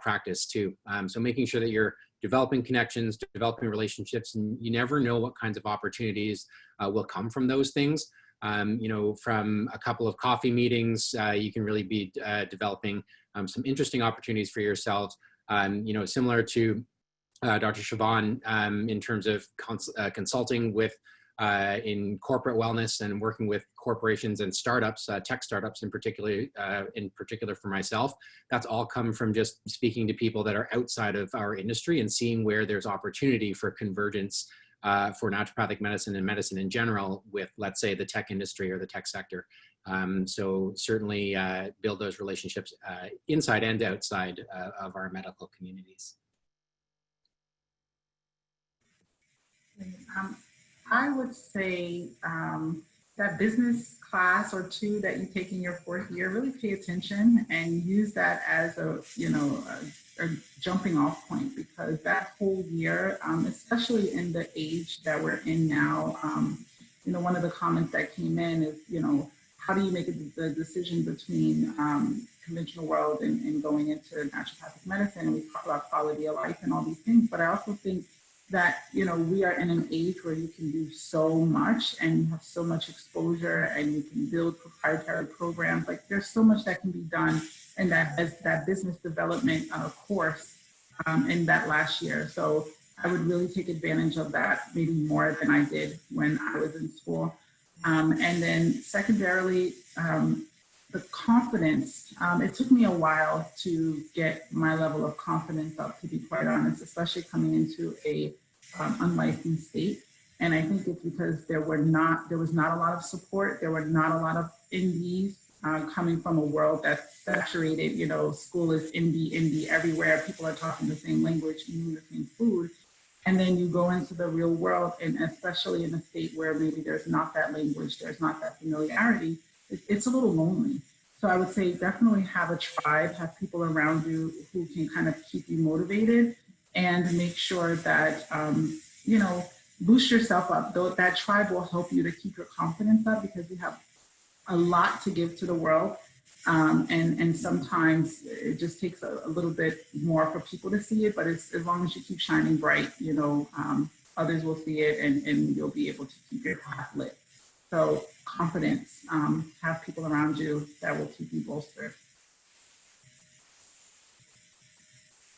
practice too. So making sure that you're developing connections, developing relationships, and you never know what kinds of opportunities will come from those things. From a couple of coffee meetings, you can really be developing some interesting opportunities for yourselves. Similar to Dr. Shavon, in terms of consulting with in corporate wellness and working with corporations and startups, tech startups in particular for myself. That's all come from just speaking to people that are outside of our industry and seeing where there's opportunity for convergence for naturopathic medicine and medicine in general with, let's say, the tech industry or the tech sector. So certainly build those relationships inside and outside of our medical communities. I would say that business class or two that you take in your fourth year, really pay attention and use that as a jumping off point, because that whole year, especially in the age that we're in now, one of the comments that came in is, how do you make the decision between conventional world and going into naturopathic medicine? And we talk about quality of life and all these things, but I also think that, we are in an age where you can do so much and you have so much exposure and you can build proprietary programs. Like there's so much that can be done in that business development course in that last year. So I would really take advantage of that, maybe more than I did when I was in school. And then secondarily, the confidence. It took me a while to get my level of confidence up, to be quite honest, especially coming into a unlicensed state. And I think it's because there was not a lot of support. There were not a lot of MDs coming from a world that's saturated. School is MD everywhere. People are talking the same language, eating the same food. And then you go into the real world, and especially in a state where maybe there's not that language, there's not that familiarity, it's a little lonely. So I would say definitely have a tribe, have people around you who can kind of keep you motivated and make sure that, boost yourself up. Though that tribe will help you to keep your confidence up, because you have a lot to give to the world. And sometimes it just takes a little bit more for people to see it, but it's, as long as you keep shining bright, others will see it and you'll be able to keep your path lit. So confidence, have people around you that will keep you bolstered.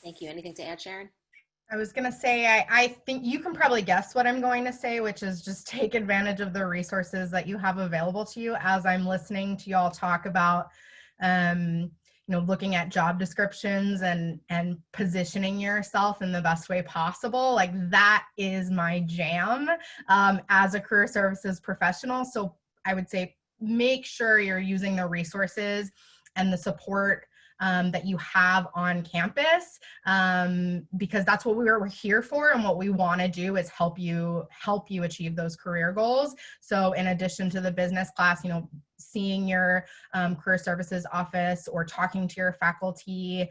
Thank you. Anything to add, Sharon? I was going to say, I think you can probably guess what I'm going to say, which is just take advantage of the resources that you have available to you. As I'm listening to y'all talk about, looking at job descriptions and positioning yourself in the best way possible, like that is my jam as a career services professional. So I would say make sure you're using the resources and the support that you have on campus, because that's what we're here for, and what we want to do is help you achieve those career goals. So in addition to the business class, seeing your career services office or talking to your faculty,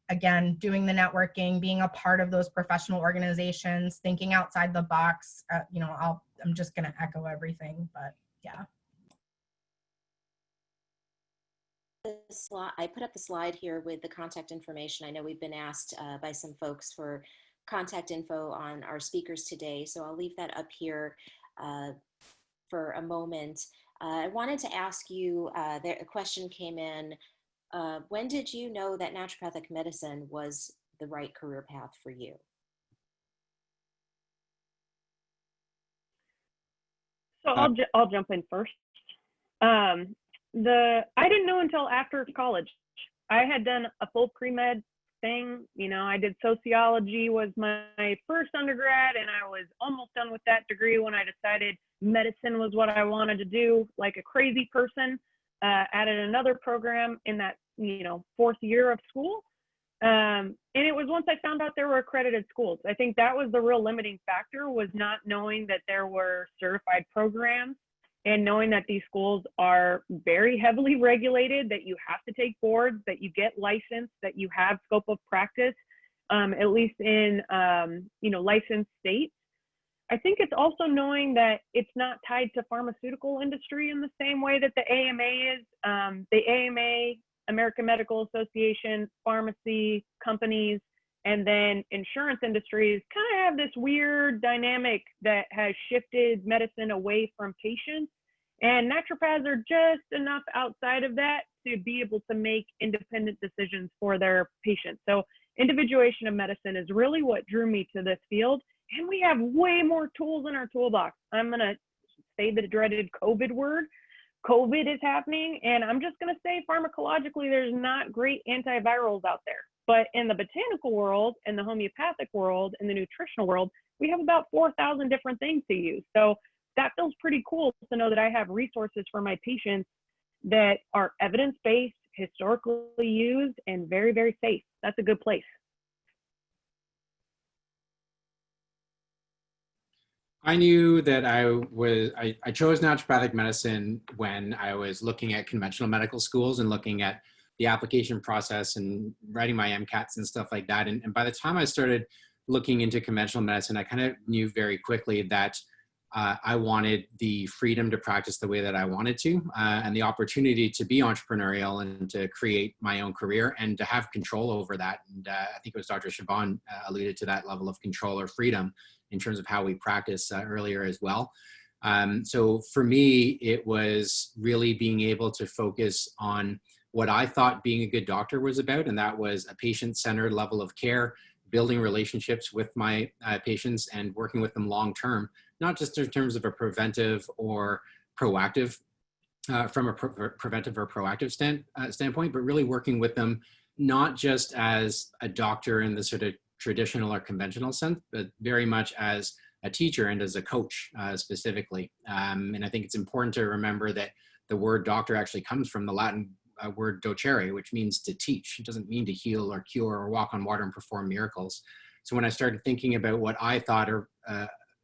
again, doing the networking, being a part of those professional organizations, thinking outside the box. I'm just going to echo everything, but yeah. I put up the slide here with the contact information. I know we've been asked by some folks for contact info on our speakers today, so I'll leave that up here for a moment. I wanted to ask you, a question came in. When did you know that naturopathic medicine was the right career path for you? So I'll jump in first. I didn't know until after college. I had done a full pre-med thing. I did sociology, was my first undergrad, and I was almost done with that degree when I decided medicine was what I wanted to do. Like a crazy person, added another program in that, fourth year of school. And it was once I found out there were accredited schools. I think that was the real limiting factor, was not knowing that there were certified programs, and knowing that these schools are very heavily regulated, that you have to take boards, that you get licensed, that you have scope of practice, at least in, licensed states. I think it's also knowing that it's not tied to pharmaceutical industry in the same way that the AMA is. The AMA, American Medical Association, pharmacy companies, and then insurance industries kind of have this weird dynamic that has shifted medicine away from patients. And naturopaths are just enough outside of that to be able to make independent decisions for their patients. So individuation of medicine is really what drew me to this field. And we have way more tools in our toolbox. I'm going to say the dreaded COVID word. COVID is happening, and I'm just going to say pharmacologically, there's not great antivirals out there. But in the botanical world, in the homeopathic world, in the nutritional world, we have about 4,000 different things to use. So that feels pretty cool to know that I have resources for my patients that are evidence-based, historically used, and very, very safe. That's a good place. I knew that I chose naturopathic medicine when I was looking at conventional medical schools and looking at the application process and writing my MCATs and stuff like that. And by the time I started looking into conventional medicine, I kind of knew very quickly that I wanted the freedom to practice the way that I wanted to, and the opportunity to be entrepreneurial and to create my own career and to have control over that. And I think it was Dr. Shavon alluded to that level of control or freedom in terms of how we practice earlier as well. So for me, it was really being able to focus on what I thought being a good doctor was about, and that was a patient-centered level of care, building relationships with my patients and working with them long-term, not just in terms of a preventive or proactive, from a preventive or proactive standpoint, but really working with them, not just as a doctor in the sort of traditional or conventional sense, but very much as a teacher and as a coach specifically. And I think it's important to remember that the word doctor actually comes from the Latin word docere, which means to teach. It doesn't mean to heal or cure or walk on water and perform miracles. So when I started thinking about what I thought, or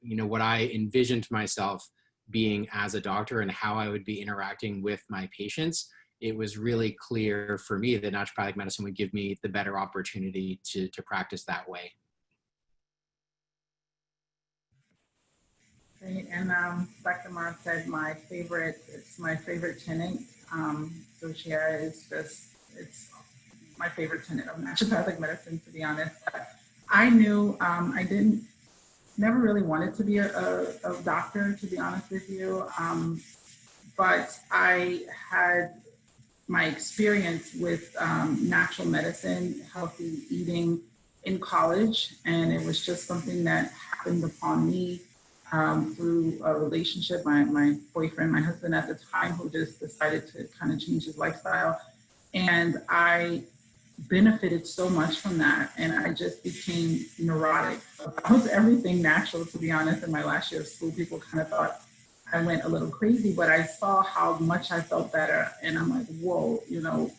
what I envisioned myself being as a doctor and how I would be interacting with my patients, it was really clear for me that naturopathic medicine would give me the better opportunity to practice that way. Great. And Dr. Marr said it's my favorite tenet. Boucher is it's my favorite tenet of naturopathic medicine, to be honest. I knew I never really wanted to be a doctor, to be honest with you. But I had my experience with natural medicine, healthy eating in college, and it was just something that happened upon me through a relationship. My boyfriend, my husband at the time, who just decided to kind of change his lifestyle. And I benefited so much from that. And I just became neurotic about everything natural, to be honest. In my last year of school, people kind of thought I went a little crazy, but I saw how much I felt better. And I'm like, whoa, you know,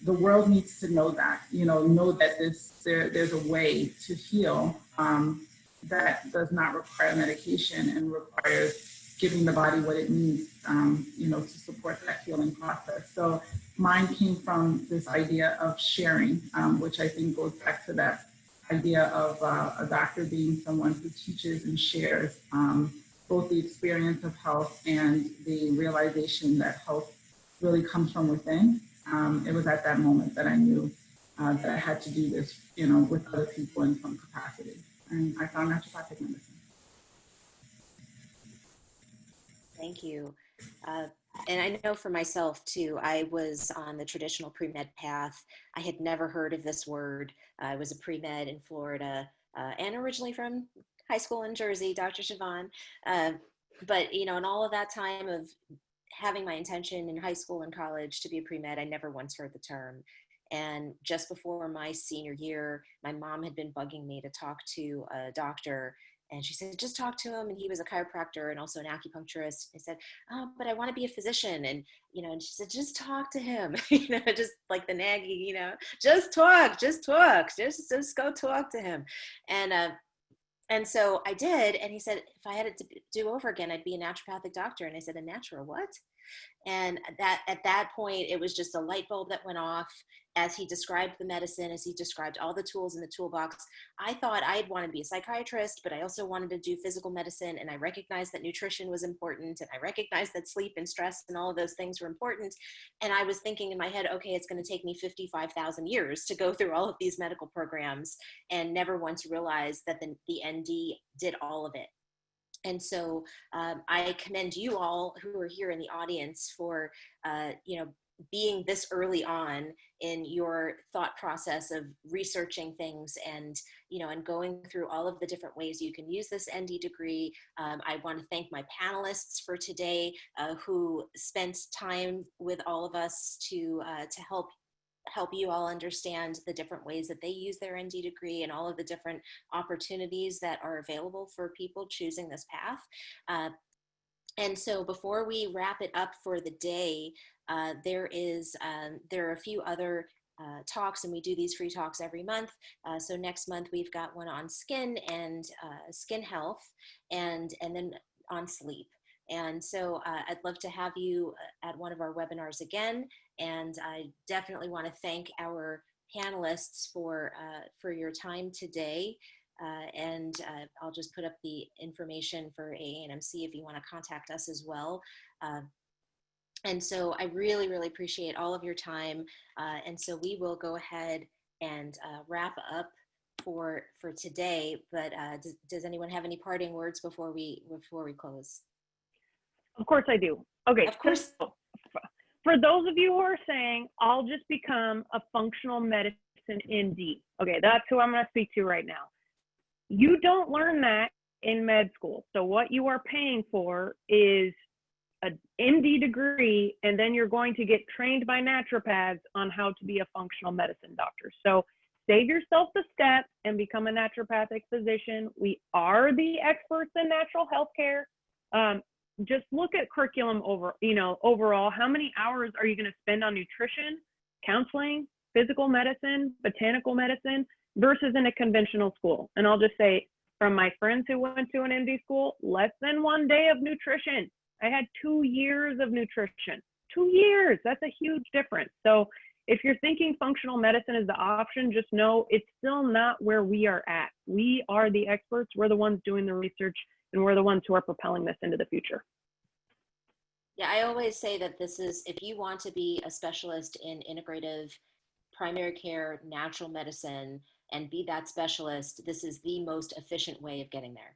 the world needs to know that, know that there's a way to heal that does not require medication and requires giving the body what it needs, to support that healing process. So mine came from this idea of sharing, which I think goes back to that idea of a doctor being someone who teaches and shares both the experience of health and the realization that health really comes from within. It was at that moment that I knew that I had to do this, with other people in some capacity. And I found naturopathic medicine. Thank you. And I know for myself too, I was on the traditional pre-med path. I had never heard of this word. I was a pre-med in Florida and originally from high school in Jersey, Dr. Shavon. But, in all of that time of having my intention in high school and college to be a pre-med, I never once heard the term. And just before my senior year, my mom had been bugging me to talk to a doctor. And she said, just talk to him. And he was a chiropractor and also an acupuncturist. I said, oh, but I want to be a physician. And, and she said, just talk to him, just like the nagging, just talk, just go talk to him. And so I did. And he said, if I had it to do over again, I'd be a naturopathic doctor. And I said, a natural what? And that at that point, it was just a light bulb that went off as he described the medicine, as he described all the tools in the toolbox. I thought I'd want to be a psychiatrist, but I also wanted to do physical medicine. And I recognized that nutrition was important. And I recognized that sleep and stress and all of those things were important. And I was thinking in my head, okay, it's going to take me 55,000 years to go through all of these medical programs, and never once realized that the ND did all of it. And so I commend you all who are here in the audience for, being this early on in your thought process of researching things and, and going through all of the different ways you can use this ND degree. I want to thank my panelists for today who spent time with all of us to help you all understand the different ways that they use their ND degree and all of the different opportunities that are available for people choosing this path. And so before we wrap it up for the day, there are a few other talks, and we do these free talks every month. So next month we've got one on skin and skin health, and then on sleep. And so I'd love to have you at one of our webinars again. And I definitely want to thank our panelists for your time today. And I'll just put up the information for AANMC if you want to contact us as well. And so I really, really appreciate all of your time. And so we will go ahead and wrap up for today. But does anyone have any parting words before we close? Of course I do. Okay. Of course. So, for those of you who are saying, I'll just become a functional medicine ND. Okay, that's who I'm going to speak to right now. You don't learn that in med school. So what you are paying for is an MD degree, and then you're going to get trained by naturopaths on how to be a functional medicine doctor. So save yourself the step and become a naturopathic physician. We are the experts in natural health care. Just look at curriculum overall. How many hours are you going to spend on nutrition, counseling, physical medicine, botanical medicine versus in a conventional school? And I'll just say, from my friends who went to an MD school, less than 1 day of nutrition. I had 2 years of nutrition. 2 years, that's a huge difference. So if you're thinking functional medicine is the option, just know it's still not where we are at. We are the experts. We're the ones doing the research, and we're the ones who are propelling this into the future. Yeah, I always say that this is, if you want to be a specialist in integrative primary care, natural medicine, and be that specialist, this is the most efficient way of getting there.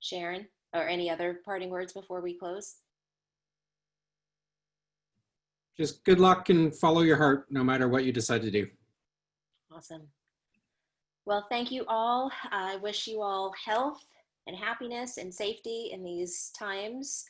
Sharon, or any other parting words before we close? Just good luck and follow your heart, no matter what you decide to do. Awesome. Well, thank you all. I wish you all health and happiness and safety in these times.